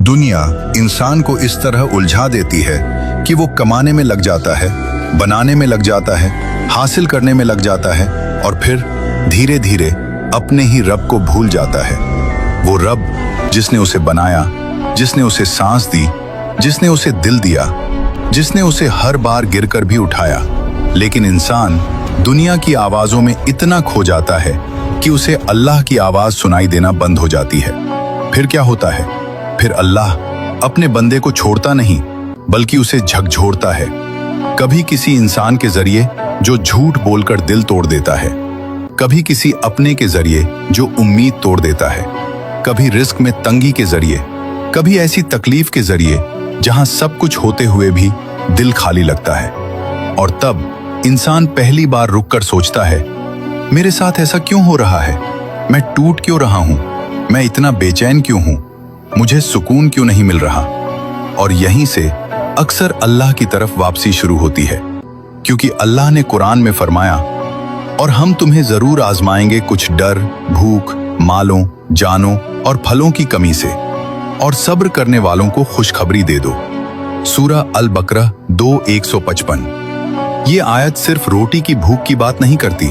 दुनिया इंसान को इस तरह उलझा देती है कि वो कमाने में लग जाता है, बनाने में लग जाता है, हासिल करने में लग जाता है और फिर धीरे धीरे अपने ही रब को भूल जाता है। वो रब जिसने उसे बनाया, जिसने उसे सांस दी, जिसने उसे दिल दिया, जिसने उसे हर बार गिरकर भी उठाया। लेकिन इंसान दुनिया की आवाजों में इतना खो जाता है कि उसे अल्लाह की आवाज सुनाई देना बंद हो जाती है। फिर क्या होता है? फिर अल्लाह अपने बंदे को छोड़ता नहीं बल्कि उसे झकझोरता है। कभी किसी इंसान के जरिए जो झूठ बोलकर दिल तोड़ देता है, कभी किसी अपने के जरिए जो उम्मीद तोड़ देता है, कभी रिस्क में तंगी के जरिए, कभी ऐसी तकलीफ के जरिए जहां सब कुछ होते हुए भी दिल खाली लगता है। और तब इंसान पहली बार रुककर सोचता है, मेरे साथ ऐसा क्यों हो रहा है? मैं टूट क्यों रहा हूं? मैं इतना बेचैन क्यों हूं? मुझे सुकून क्यों नहीं मिल रहा? और यहीं से अक्सर अल्लाह की तरफ वापसी शुरू होती है, क्योंकि अल्लाह ने कुरान में फरमाया, और हम तुम्हें जरूर आजमाएंगे कुछ डर, भूख, मालों, जानों और फलों की कमी से, और सब्र करने वालों को खुशखबरी दे दो। सूरह अल बकरा 2:155। ये आयत सिर्फ रोटी की भूख की बात नहीं करती,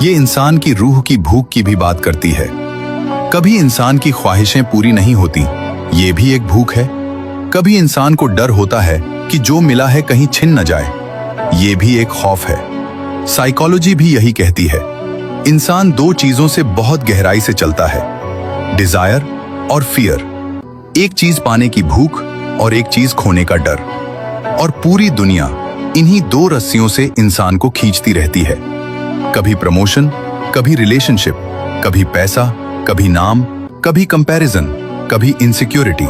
ये इंसान की रूह की भूख की भी बात करती है। कभी इंसान की ख्वाहिशें पूरी नहीं होती, ये भी एक भूख है। कभी इंसान को डर होता है कि जो मिला है कहीं छिन न जाए, ये भी एक खौफ है। साइकोलॉजी भी यही कहती है, इंसान दो चीजों से बहुत गहराई से चलता है, डिजायर और फियर। एक चीज पाने की भूख और एक चीज खोने का डर। और पूरी दुनिया इन्हीं दो रस्सियों से इंसान को खींचती रहती है। कभी प्रमोशन, कभी रिलेशनशिप, कभी पैसा, कभी नाम, कभी कंपैरिजन, कभी इनसिक्योरिटी।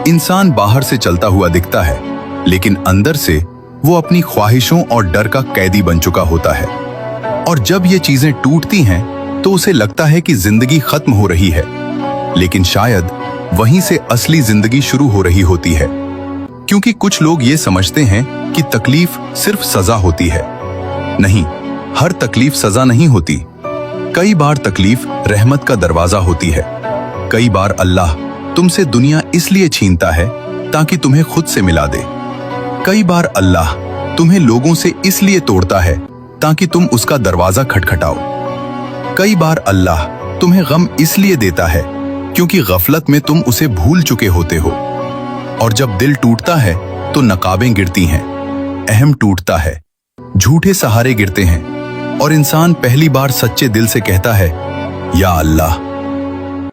इंसान बाहर से चलता हुआ दिखता है, लेकिन अंदर से वो अपनी ख्वाहिशों और डर का कैदी बन चुका होता है। और जब ये चीजें टूटती हैं तो उसे लगता है कि जिंदगी खत्म हो रही है, लेकिन शायद वहीं से असली जिंदगी शुरू हो रही होती है। क्योंकि कुछ लोग ये समझते हैं कि तकलीफ सिर्फ सजा होती है। नहीं, हर तकलीफ सजा नहीं होती। कई बार तकलीफ रहमत का दरवाजा होती है। कई बार अल्लाह तुमसे दुनिया इसलिए छीनता है ताकि तुम्हें खुद से मिला दे। कई बार अल्लाह तुम्हें लोगों से इसलिए तोड़ता है ताकि तुम उसका दरवाजा खटखटाओ। कई बार अल्लाह तुम्हें गम इसलिए देता है क्योंकि गफलत में तुम उसे भूल चुके होते हो। और जब दिल टूटता है तो नकाबें गिरती हैं, अहम टूटता है, झूठे सहारे गिरते हैं, और इंसान पहली बार सच्चे दिल से कहता है, या अल्लाह